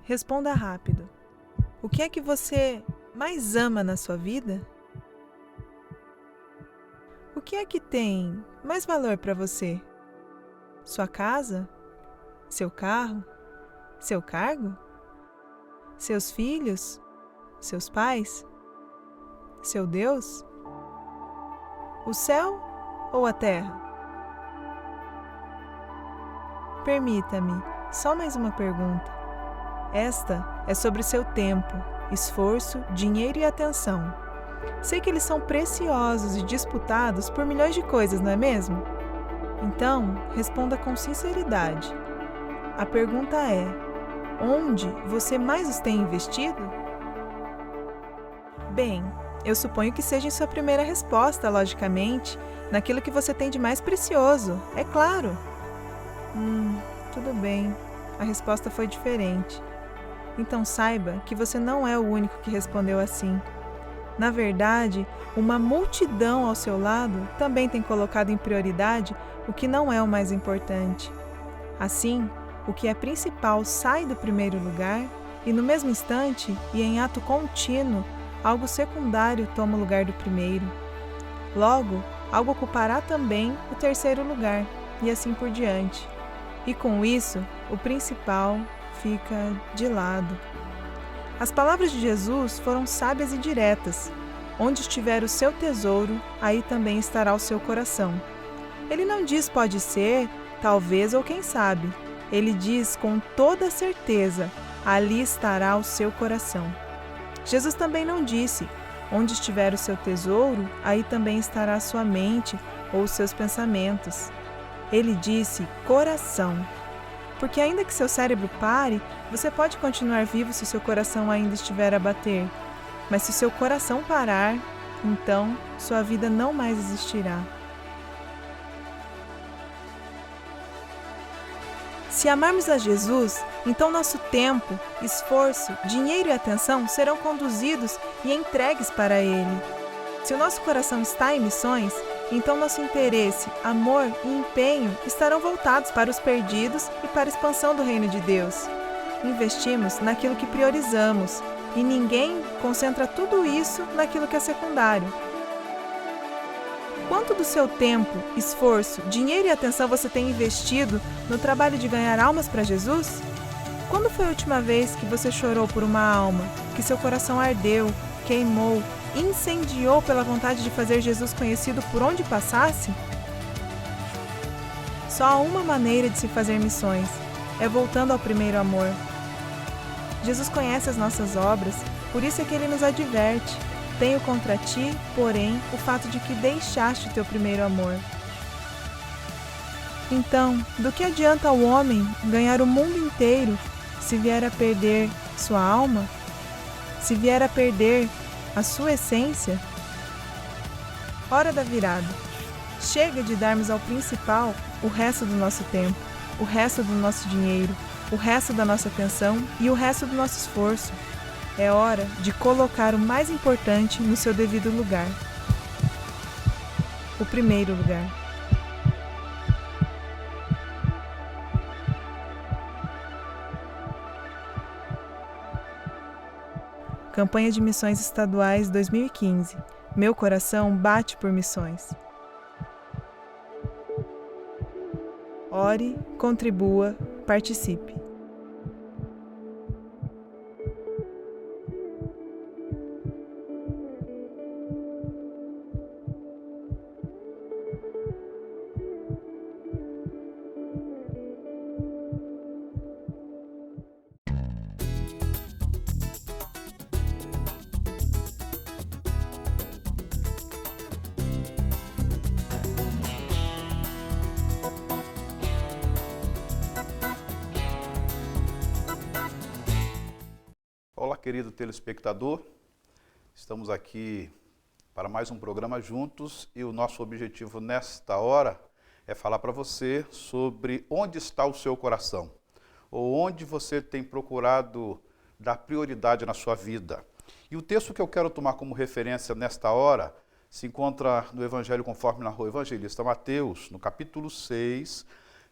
responda rápido. O que é que você mais ama na sua vida? O que é que tem mais valor para você? Sua casa? Seu carro? Seu cargo? Seus filhos? Seus pais? Seu Deus? O céu ou a terra? Permita-me só mais uma pergunta. Esta é sobre seu tempo, esforço, dinheiro e atenção. Sei que eles são preciosos e disputados por milhões de coisas, não é mesmo? Então, responda com sinceridade. A pergunta é: onde você mais os tem investido? Bem, eu suponho que seja em sua primeira resposta, logicamente, naquilo que você tem de mais precioso, é claro. Tudo bem, a resposta foi diferente. Então saiba que você não é o único que respondeu assim. Na verdade, uma multidão ao seu lado também tem colocado em prioridade o que não é o mais importante. Assim, o que é principal sai do primeiro lugar e, no mesmo instante e em ato contínuo, algo secundário toma o lugar do primeiro. Logo, algo ocupará também o terceiro lugar e assim por diante. E com isso, o principal fica de lado. As palavras de Jesus foram sábias e diretas. Onde estiver o seu tesouro, aí também estará o seu coração. Ele não diz pode ser, talvez ou quem sabe. Ele diz com toda certeza, ali estará o seu coração. Jesus também não disse, onde estiver o seu tesouro, aí também estará a sua mente ou os seus pensamentos. Ele disse coração. Porque ainda que seu cérebro pare, você pode continuar vivo se o seu coração ainda estiver a bater. Mas se o seu coração parar, então sua vida não mais existirá. Se amarmos a Jesus, então nosso tempo, esforço, dinheiro e atenção serão conduzidos e entregues para Ele. Se o nosso coração está em missões, então nosso interesse, amor e empenho estarão voltados para os perdidos e para a expansão do reino de Deus. Investimos naquilo que priorizamos e ninguém concentra tudo isso naquilo que é secundário. Quanto do seu tempo, esforço, dinheiro e atenção você tem investido no trabalho de ganhar almas para Jesus? Quando foi a última vez que você chorou por uma alma, que seu coração ardeu, queimou, incendiou pela vontade de fazer Jesus conhecido por onde passasse? Só há uma maneira de se fazer missões, é voltando ao primeiro amor. Jesus conhece as nossas obras, por isso é que Ele nos adverte. Tenho contra ti, porém, o fato de que deixaste o teu primeiro amor. Então, do que adianta ao homem ganhar o mundo inteiro se vier a perder sua alma? Se vier a perder a sua essência? Hora da virada. Chega de darmos ao principal o resto do nosso tempo, o resto do nosso dinheiro, o resto da nossa atenção e o resto do nosso esforço. É hora de colocar o mais importante no seu devido lugar. O primeiro lugar. Campanha de Missões Estaduais 2015. Meu coração bate por missões. Ore, contribua, participe. Olá, querido telespectador, estamos aqui para mais um programa juntos e o nosso objetivo nesta hora é falar para você sobre onde está o seu coração, ou onde você tem procurado dar prioridade na sua vida. E o texto que eu quero tomar como referência nesta hora se encontra no Evangelho conforme narrou o evangelista Mateus, no capítulo 6,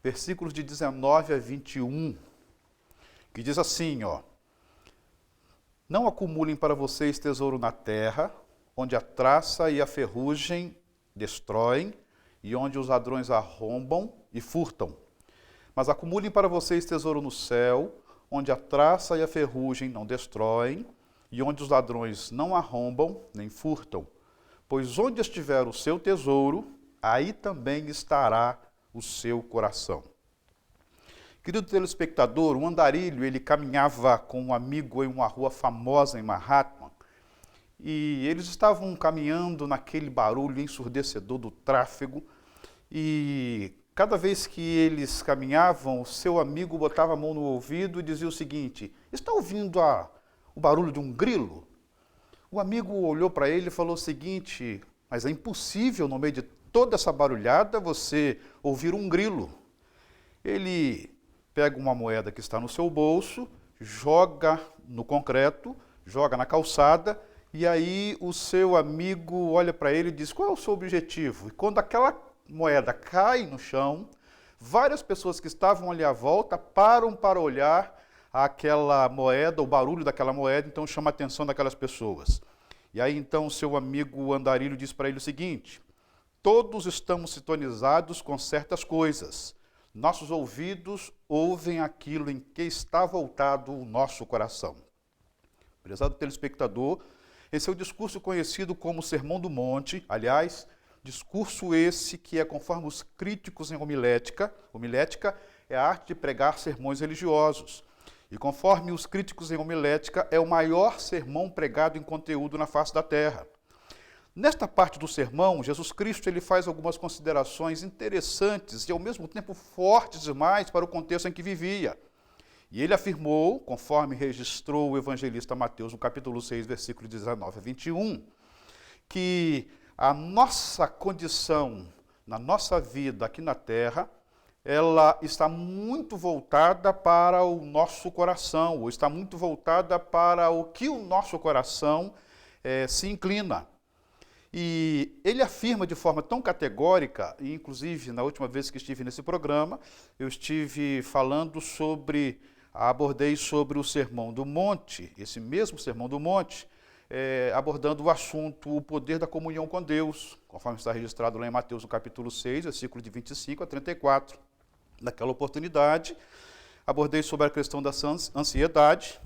versículos de 19 a 21, que diz assim, Não acumulem para vocês tesouro na terra, onde a traça e a ferrugem destroem, e onde os ladrões arrombam e furtam. Mas acumulem para vocês tesouro no céu, onde a traça e a ferrugem não destroem, e onde os ladrões não arrombam nem furtam. Pois onde estiver o seu tesouro, aí também estará o seu coração. Querido telespectador, um andarilho, ele caminhava com um amigo em uma rua famosa em Manhattan, e eles estavam caminhando naquele barulho ensurdecedor do tráfego, e cada vez que eles caminhavam, o seu amigo botava a mão no ouvido e dizia o seguinte: está ouvindo o barulho de um grilo? O amigo olhou para ele e falou o seguinte: mas é impossível, no meio de toda essa barulhada, você ouvir um grilo. Ele pega uma moeda que está no seu bolso, joga no concreto, joga na calçada, e aí o seu amigo olha para ele e diz: qual é o seu objetivo? E quando aquela moeda cai no chão, várias pessoas que estavam ali à volta param para olhar aquela moeda, o barulho daquela moeda, então chama a atenção daquelas pessoas. E aí então o seu amigo andarilho diz para ele o seguinte: todos estamos sintonizados com certas coisas. Nossos ouvidos ouvem aquilo em que está voltado o nosso coração. Prezado telespectador, esse é o discurso conhecido como Sermão do Monte. Aliás, discurso esse que é conforme os críticos em homilética. Homilética é a arte de pregar sermões religiosos. E conforme os críticos em homilética, é o maior sermão pregado em conteúdo na face da terra. Nesta parte do sermão, Jesus Cristo ele faz algumas considerações interessantes e ao mesmo tempo fortes demais para o contexto em que vivia. E ele afirmou, conforme registrou o evangelista Mateus no capítulo 6, versículo 19 a 21, que a nossa condição na nossa vida aqui na terra, ela está muito voltada para o nosso coração, ou está muito voltada para o que o nosso coração se inclina. E ele afirma de forma tão categórica, e inclusive na última vez que estive nesse programa, eu estive falando abordei sobre o Sermão do Monte, esse mesmo Sermão do Monte, abordando o assunto, o poder da comunhão com Deus, conforme está registrado lá em Mateus no capítulo 6, versículo de 25 a 34. Naquela oportunidade, abordei sobre a questão da ansiedade,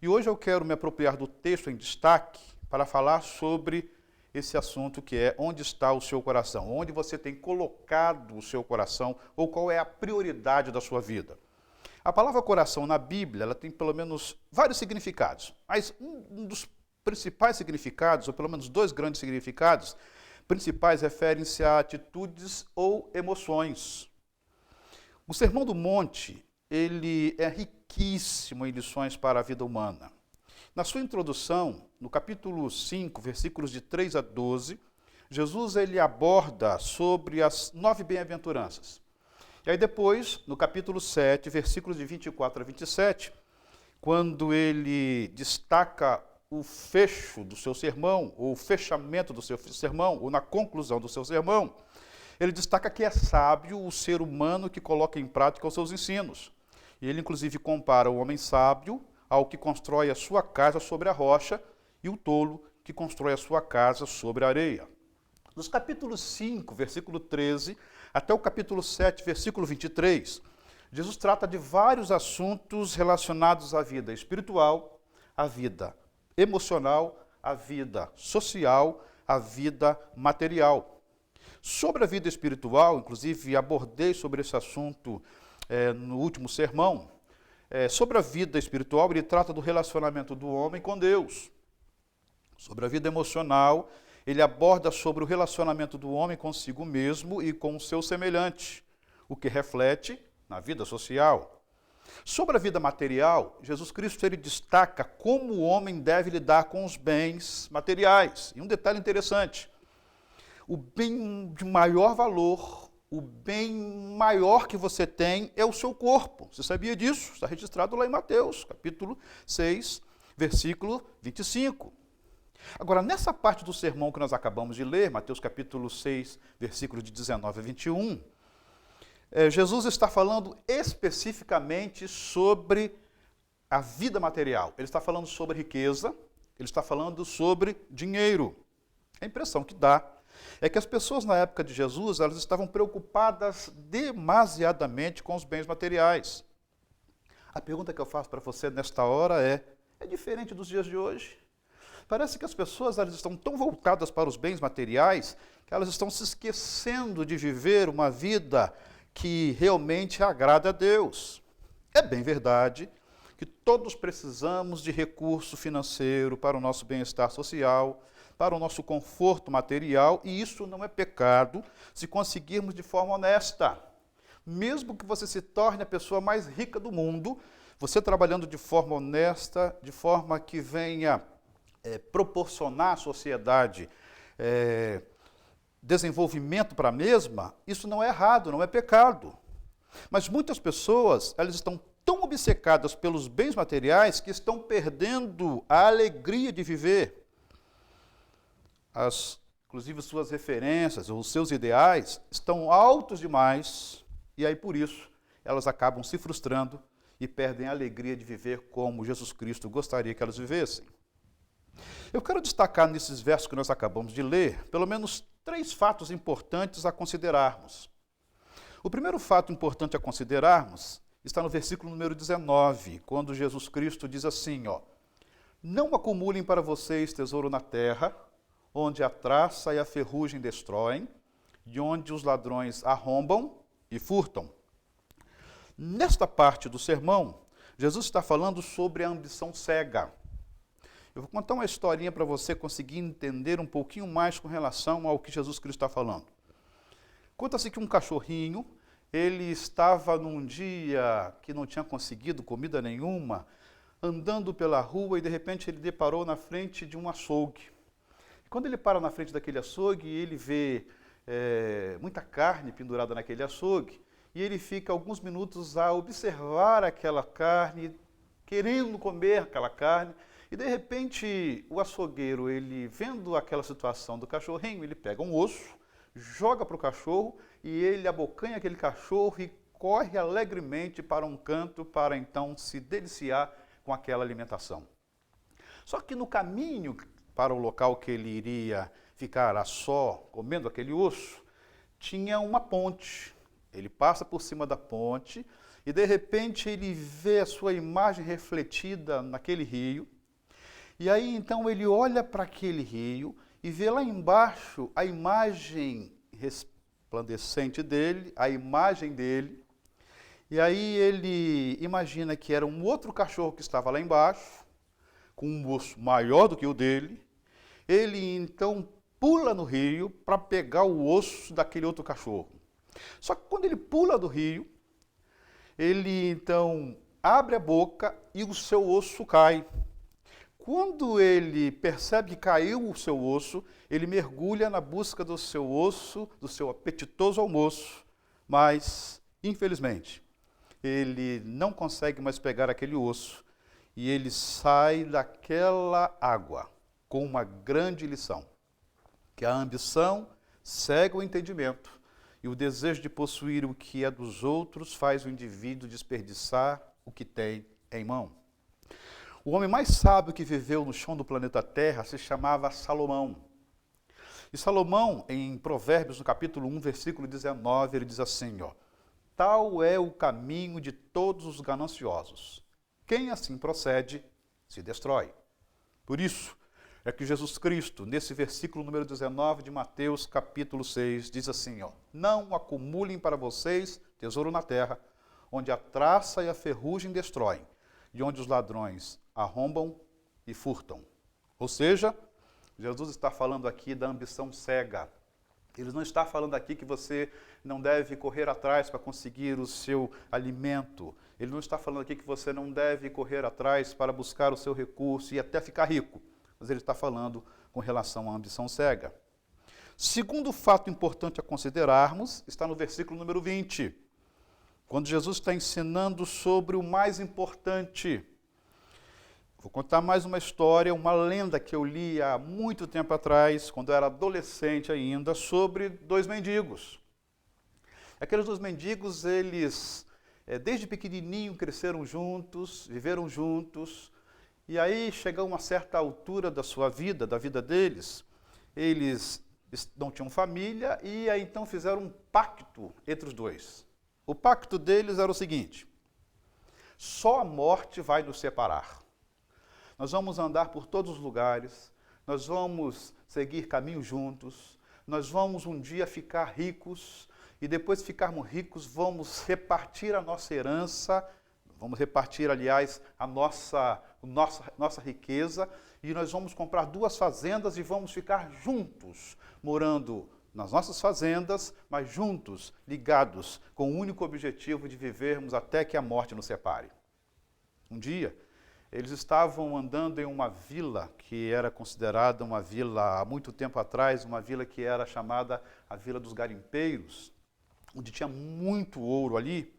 e hoje eu quero me apropriar do texto em destaque para falar sobre esse assunto que é onde está o seu coração, onde você tem colocado o seu coração ou qual é a prioridade da sua vida. A palavra coração na Bíblia, ela tem pelo menos vários significados, mas um dos principais significados, ou pelo menos dois grandes significados principais, referem-se a atitudes ou emoções. O Sermão do Monte, ele é riquíssimo em lições para a vida humana. Na sua introdução, no capítulo 5, versículos de 3 a 12, Jesus ele aborda sobre as 9 bem-aventuranças. E aí depois, no capítulo 7, versículos de 24 a 27, quando ele destaca o fecho do seu sermão, ou o fechamento do seu sermão, ou na conclusão do seu sermão, ele destaca que é sábio o ser humano que coloca em prática os seus ensinos. E ele inclusive compara o homem sábio ao que constrói a sua casa sobre a rocha, e o tolo que constrói a sua casa sobre a areia. Dos capítulos 5, versículo 13, até o capítulo 7, versículo 23, Jesus trata de vários assuntos relacionados à vida espiritual, à vida emocional, à vida social, à vida material. Sobre a vida espiritual, inclusive abordei sobre esse assunto no último sermão. Sobre a vida espiritual, ele trata do relacionamento do homem com Deus. Sobre a vida emocional, ele aborda sobre o relacionamento do homem consigo mesmo e com o seu semelhante, o que reflete na vida social. Sobre a vida material, Jesus Cristo ele destaca como o homem deve lidar com os bens materiais. E um detalhe interessante, o bem de maior valor, o bem maior que você tem é o seu corpo. Você sabia disso? Está registrado lá em Mateus, capítulo 6, versículo 25. Agora, nessa parte do sermão que nós acabamos de ler, Mateus capítulo 6, versículo de 19 a 21, Jesus está falando especificamente sobre a vida material. Ele está falando sobre riqueza, ele está falando sobre dinheiro. A impressão que dá é que as pessoas na época de Jesus, elas estavam preocupadas demasiadamente com os bens materiais. A pergunta que eu faço para você nesta hora é diferente dos dias de hoje? Parece que as pessoas elas estão tão voltadas para os bens materiais que elas estão se esquecendo de viver uma vida que realmente agrada a Deus. É bem verdade que todos precisamos de recurso financeiro para o nosso bem-estar social, para o nosso conforto material, e isso não é pecado se conseguirmos de forma honesta. Mesmo que você se torne a pessoa mais rica do mundo, você trabalhando de forma honesta, de forma que venha proporcionar à sociedade desenvolvimento para a mesma, isso não é errado, não é pecado. Mas muitas pessoas, elas estão tão obcecadas pelos bens materiais que estão perdendo a alegria de viver. Inclusive suas referências, os seus ideais estão altos demais, e aí por isso elas acabam se frustrando e perdem a alegria de viver como Jesus Cristo gostaria que elas vivessem. Eu quero destacar nesses versos que nós acabamos de ler, pelo menos 3 fatos importantes a considerarmos. O primeiro fato importante a considerarmos está no versículo número 19, quando Jesus Cristo diz assim, não acumulem para vocês tesouro na terra, onde a traça e a ferrugem destroem, de onde os ladrões arrombam e furtam. Nesta parte do sermão, Jesus está falando sobre a ambição cega. Eu vou contar uma historinha para você conseguir entender um pouquinho mais com relação ao que Jesus Cristo está falando. Conta-se que um cachorrinho, ele estava num dia que não tinha conseguido comida nenhuma, andando pela rua e de repente ele deparou na frente de um açougue. Quando ele para na frente daquele açougue, ele vê muita carne pendurada naquele açougue, e ele fica alguns minutos a observar aquela carne, querendo comer aquela carne, e de repente o açougueiro, ele vendo aquela situação do cachorrinho, ele pega um osso, joga para o cachorro, e ele abocanha aquele cachorro e corre alegremente para um canto para então se deliciar com aquela alimentação. Só que no caminho para o local que ele iria ficar a só comendo aquele osso, tinha uma ponte. Ele passa por cima da ponte e de repente ele vê a sua imagem refletida naquele rio. E aí então ele olha para aquele rio e vê lá embaixo a imagem resplandecente dele, a imagem dele. E aí ele imagina que era um outro cachorro que estava lá embaixo, com um osso maior do que o dele. Ele então pula no rio para pegar o osso daquele outro cachorro. Só que quando ele pula do rio, ele então abre a boca e o seu osso cai. Quando ele percebe que caiu o seu osso, ele mergulha na busca do seu osso, do seu apetitoso almoço, mas, infelizmente, ele não consegue mais pegar aquele osso e ele sai daquela água com uma grande lição, que a ambição cega o entendimento e o desejo de possuir o que é dos outros faz o indivíduo desperdiçar o que tem em mão. O homem mais sábio que viveu no chão do planeta Terra se chamava Salomão. E Salomão, em Provérbios, no capítulo 1, versículo 19, ele diz assim, tal é o caminho de todos os gananciosos. Quem assim procede, se destrói. Por isso, é que Jesus Cristo, nesse versículo número 19 de Mateus, capítulo 6, diz assim, não acumulem para vocês tesouro na terra, onde a traça e a ferrugem destroem, e onde os ladrões arrombam e furtam. Ou seja, Jesus está falando aqui da ambição cega. Ele não está falando aqui que você não deve correr atrás para conseguir o seu alimento. Ele não está falando aqui que você não deve correr atrás para buscar o seu recurso e até ficar rico. Mas ele está falando com relação à ambição cega. Segundo fato importante a considerarmos está no versículo número 20, quando Jesus está ensinando sobre o mais importante. Vou contar mais uma história, uma lenda que eu li há muito tempo atrás, quando eu era adolescente ainda, sobre 2 mendigos. Aqueles 2 mendigos, eles desde pequenininho cresceram juntos, viveram juntos, e aí chegou uma certa altura da sua vida, da vida deles, eles não tinham família e aí então fizeram um pacto entre os dois. O pacto deles era o seguinte: só a morte vai nos separar. Nós vamos andar por todos os lugares, nós vamos seguir caminhos juntos, nós vamos um dia ficar ricos e depois de ficarmos ricos vamos repartir a nossa herança, vamos repartir, aliás, a nossa riqueza e nós vamos comprar 2 fazendas e vamos ficar juntos, morando nas nossas fazendas, mas juntos, ligados, com o único objetivo de vivermos até que a morte nos separe. Um dia, eles estavam andando em uma vila que era considerada uma vila, há muito tempo atrás, uma vila que era chamada a Vila dos Garimpeiros, onde tinha muito ouro ali.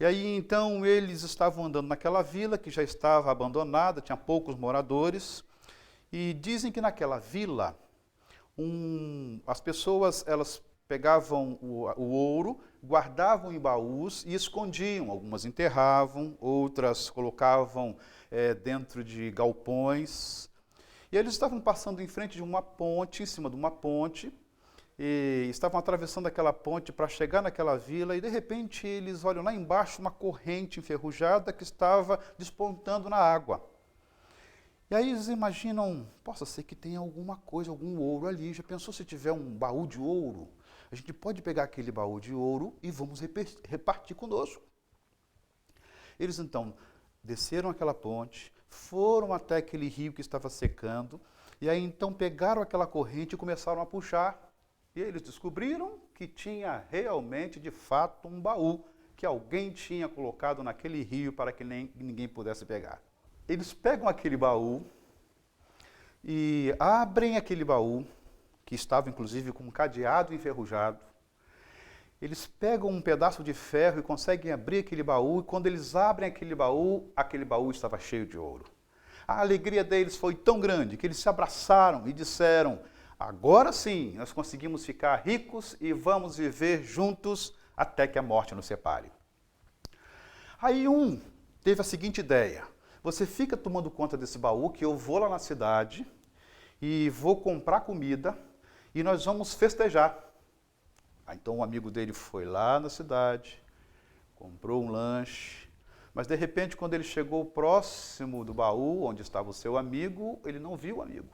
E aí, então, eles estavam andando naquela vila que já estava abandonada, tinha poucos moradores, e dizem que naquela vila, as pessoas elas pegavam o ouro, guardavam em baús e escondiam. Algumas enterravam, outras colocavam dentro de galpões. E eles estavam passando em frente de uma ponte, em cima de uma ponte, e estavam atravessando aquela ponte para chegar naquela vila, e de repente eles olham lá embaixo uma corrente enferrujada que estava despontando na água. E aí eles imaginam, possa ser que tenha alguma coisa, algum ouro ali. Já pensou se tiver um baú de ouro? A gente pode pegar aquele baú de ouro e vamos repartir conosco. Eles então desceram aquela ponte, foram até aquele rio que estava secando, e aí então pegaram aquela corrente e começaram a puxar. E eles descobriram que tinha realmente, de fato, um baú que alguém tinha colocado naquele rio para que ninguém pudesse pegar. Eles pegam aquele baú e abrem aquele baú, que estava inclusive com um cadeado enferrujado. Eles pegam um pedaço de ferro e conseguem abrir aquele baú, e quando eles abrem aquele baú estava cheio de ouro. A alegria deles foi tão grande que eles se abraçaram e disseram: agora sim, nós conseguimos ficar ricos e vamos viver juntos até que a morte nos separe. Aí um teve a seguinte ideia: você fica tomando conta desse baú que eu vou lá na cidade e vou comprar comida e nós vamos festejar. Então um amigo dele foi lá na cidade, comprou um lanche, mas de repente quando ele chegou próximo do baú onde estava o seu amigo, ele não viu o amigo.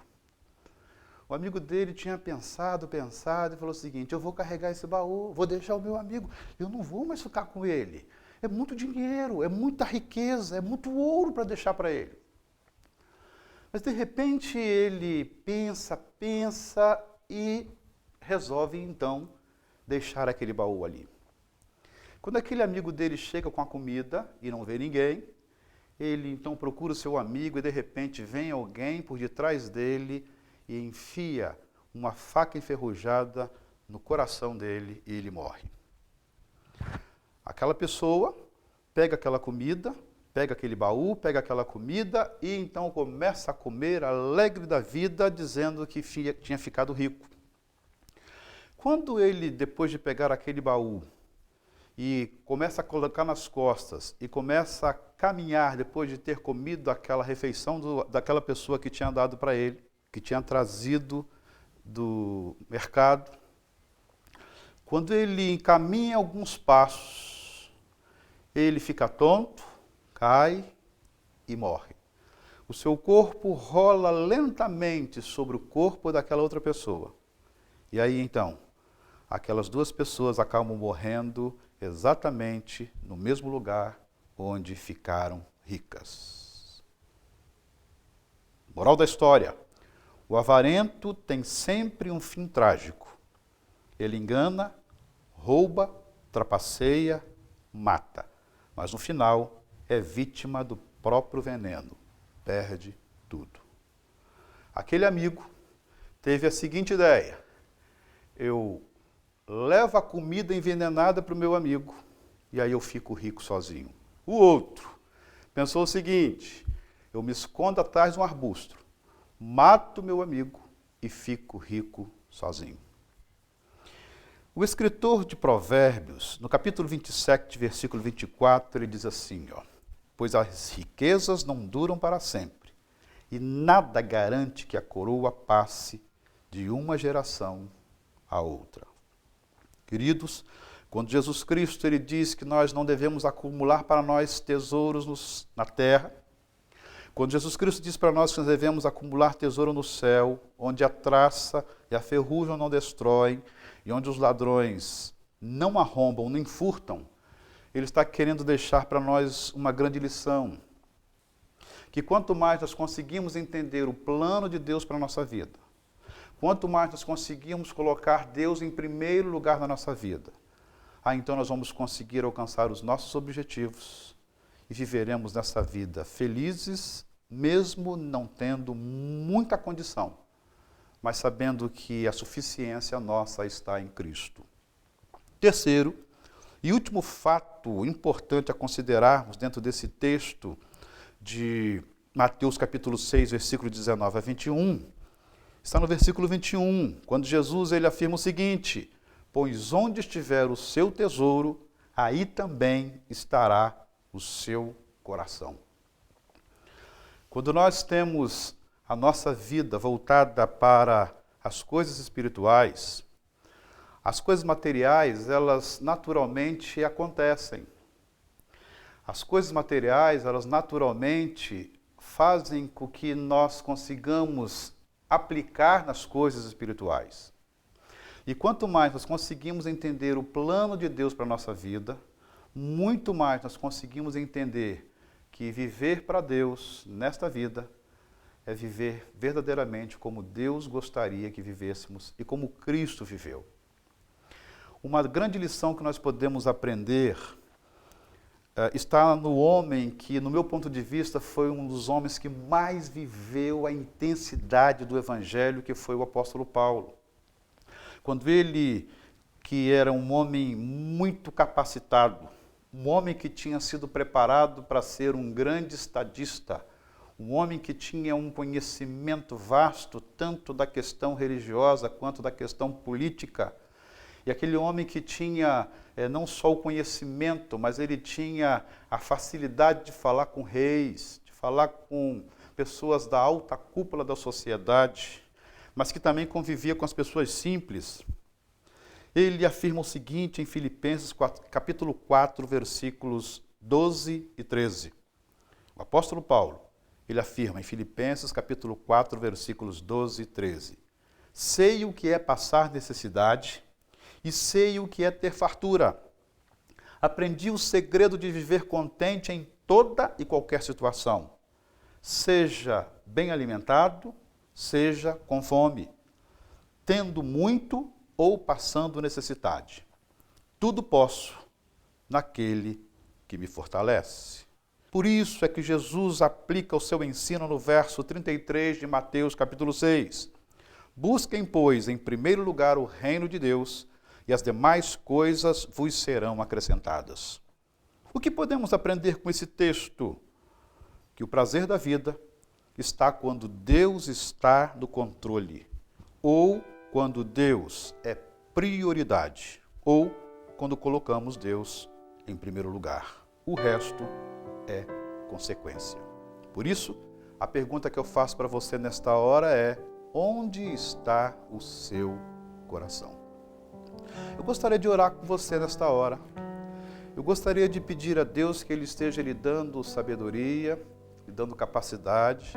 O amigo dele tinha pensado e falou o seguinte: eu vou carregar esse baú, vou deixar o meu amigo, eu não vou mais ficar com ele. É muito dinheiro, é muita riqueza, é muito ouro para deixar para ele. Mas de repente ele pensa e resolve então deixar aquele baú ali. Quando aquele amigo dele chega com a comida e não vê ninguém, ele então procura o seu amigo e de repente vem alguém por detrás dele e enfia uma faca enferrujada no coração dele e ele morre. Aquela pessoa pega aquela comida, pega aquele baú, pega aquela comida e então começa a comer alegre da vida, dizendo que tinha ficado rico. Quando ele, depois de pegar aquele baú e começa a colocar nas costas e começa a caminhar depois de ter comido aquela refeição daquela pessoa que tinha dado para ele, que tinha trazido do mercado, quando ele encaminha alguns passos, ele fica tonto, cai e morre. O seu corpo rola lentamente sobre o corpo daquela outra pessoa. E aí então, aquelas 2 pessoas acabam morrendo exatamente no mesmo lugar onde ficaram ricas. Moral da história: o avarento tem sempre um fim trágico. Ele engana, rouba, trapaceia, mata. Mas no final é vítima do próprio veneno. Perde tudo. Aquele amigo teve a seguinte ideia: eu levo a comida envenenada para o meu amigo e aí eu fico rico sozinho. O outro pensou o seguinte: eu me escondo atrás de um arbusto, mato meu amigo e fico rico sozinho. O escritor de Provérbios, no capítulo 27, versículo 24, ele diz assim, pois as riquezas não duram para sempre, e nada garante que a coroa passe de uma geração a outra. Queridos, quando Jesus Cristo ele diz que nós não devemos acumular para nós tesouros na terra, quando Jesus Cristo diz para nós que nós devemos acumular tesouro no céu, onde a traça e a ferrugem não destroem, e onde os ladrões não arrombam nem furtam, ele está querendo deixar para nós uma grande lição. Que quanto mais nós conseguimos entender o plano de Deus para a nossa vida, quanto mais nós conseguimos colocar Deus em primeiro lugar na nossa vida, então nós vamos conseguir alcançar os nossos objetivos e viveremos nessa vida felizes, mesmo não tendo muita condição, mas sabendo que a suficiência nossa está em Cristo. Terceiro e último fato importante a considerarmos dentro desse texto de Mateus capítulo 6, versículo 19 a 21, está no versículo 21, quando Jesus ele afirma o seguinte, pois onde estiver o seu tesouro, aí também estará o seu coração. Quando nós temos a nossa vida voltada para as coisas espirituais, as coisas materiais, elas naturalmente acontecem. As coisas materiais, elas naturalmente fazem com que nós consigamos aplicar nas coisas espirituais. E quanto mais nós conseguimos entender o plano de Deus para a nossa vida, muito mais nós conseguimos entender que viver para Deus nesta vida é viver verdadeiramente como Deus gostaria que vivêssemos e como Cristo viveu. Uma grande lição que nós podemos aprender está no homem que, no meu ponto de vista, foi um dos homens que mais viveu a intensidade do Evangelho, que foi o apóstolo Paulo. Quando ele, que era um homem muito capacitado, um homem que tinha sido preparado para ser um grande estadista, um homem que tinha um conhecimento vasto, tanto da questão religiosa quanto da questão política, e aquele homem que tinha não só o conhecimento, mas ele tinha a facilidade de falar com reis, de falar com pessoas da alta cúpula da sociedade, mas que também convivia com as pessoas simples. Ele afirma o seguinte em Filipenses capítulo 4, versículos 12 e 13. O apóstolo Paulo, ele afirma em Filipenses capítulo 4, versículos 12 e 13. Sei o que é passar necessidade e sei o que é ter fartura. Aprendi o segredo de viver contente em toda e qualquer situação. Seja bem alimentado, seja com fome, tendo muito ou passando necessidade. Tudo posso naquele que me fortalece. Por isso é que Jesus aplica o seu ensino no verso 33 de Mateus capítulo 6. Busquem, pois, em primeiro lugar o reino de Deus, e as demais coisas vos serão acrescentadas. O que podemos aprender com esse texto? Que o prazer da vida está quando Deus está no controle, ou quando Deus é prioridade, ou quando colocamos Deus em primeiro lugar. O resto é consequência. Por isso, a pergunta que eu faço para você nesta hora é: onde está o seu coração? Eu gostaria de orar com você nesta hora. Eu gostaria de pedir a Deus que Ele esteja lhe dando sabedoria, lhe dando capacidade.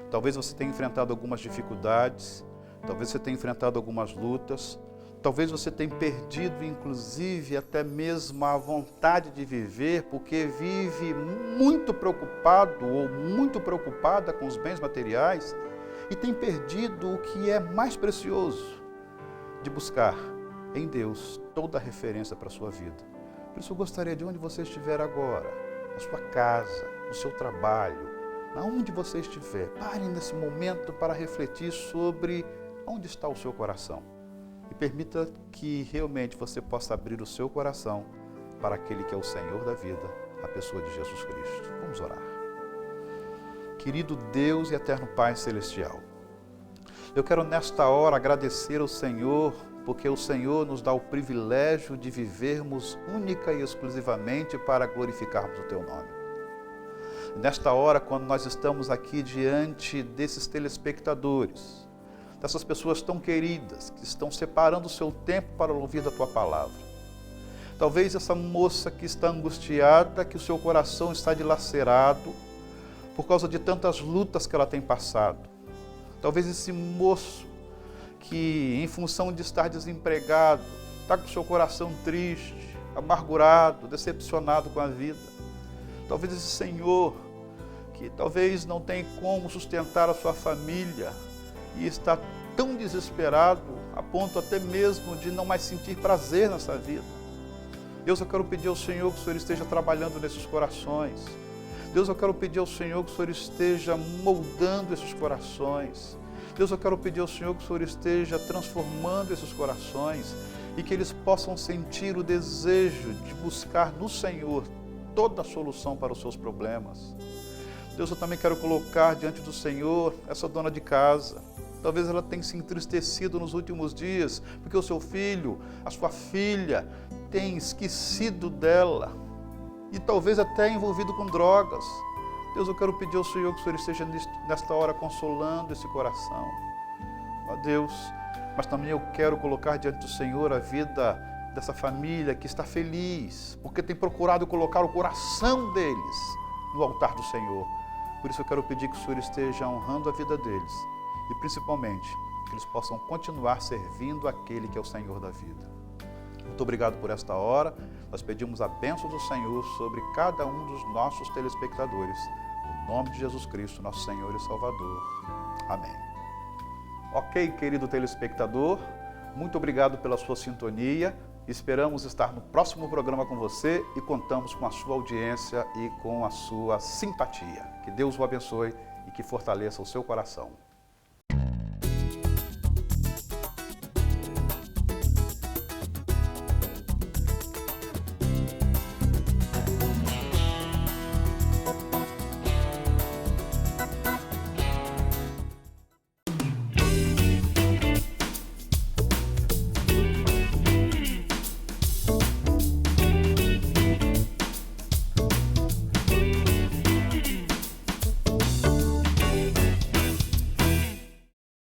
Talvez você tenha enfrentado algumas dificuldades, talvez você tenha enfrentado algumas lutas, talvez você tenha perdido, inclusive, até mesmo a vontade de viver, porque vive muito preocupado ou muito preocupada com os bens materiais e tem perdido o que é mais precioso, de buscar em Deus toda a referência para a sua vida. Por isso eu gostaria de onde você estiver agora, na sua casa, no seu trabalho, aonde você estiver, pare nesse momento para refletir sobre onde está o seu coração. E permita que realmente você possa abrir o seu coração para aquele que é o Senhor da vida, a pessoa de Jesus Cristo. Vamos orar. Querido Deus e eterno Pai Celestial, eu quero nesta hora agradecer ao Senhor porque o Senhor nos dá o privilégio de vivermos única e exclusivamente para glorificarmos o Teu nome. Nesta hora, quando nós estamos aqui diante desses telespectadores, dessas pessoas tão queridas, que estão separando o seu tempo para ouvir da Tua palavra, talvez essa moça que está angustiada, que o seu coração está dilacerado por causa de tantas lutas que ela tem passado, talvez esse moço que, em função de estar desempregado, está com o seu coração triste, amargurado, decepcionado com a vida. Talvez esse senhor que talvez não tem como sustentar a sua família e está tão desesperado a ponto até mesmo de não mais sentir prazer nessa vida. Deus, eu quero pedir ao Senhor que o Senhor esteja trabalhando nesses corações. Deus, eu quero pedir ao Senhor que o Senhor esteja moldando esses corações. Deus, eu quero pedir ao Senhor que o Senhor esteja transformando esses corações e que eles possam sentir o desejo de buscar no Senhor toda a solução para os seus problemas. Deus, eu também quero colocar diante do Senhor essa dona de casa. Talvez ela tenha se entristecido nos últimos dias, porque o seu filho, a sua filha, tem esquecido dela e talvez até envolvido com drogas. Deus, eu quero pedir ao Senhor que o Senhor esteja nesta hora consolando esse coração. Ó Deus, mas também eu quero colocar diante do Senhor a vida dessa família que está feliz, porque tem procurado colocar o coração deles no altar do Senhor. Por isso eu quero pedir que o Senhor esteja honrando a vida deles e principalmente que eles possam continuar servindo aquele que é o Senhor da vida. Muito obrigado por esta hora. Nós pedimos a bênção do Senhor sobre cada um dos nossos telespectadores. No nome de Jesus Cristo, nosso Senhor e Salvador. Amém. Ok, querido telespectador, muito obrigado pela sua sintonia. Esperamos estar no próximo programa com você e contamos com a sua audiência e com a sua simpatia. Que Deus o abençoe e que fortaleça o seu coração.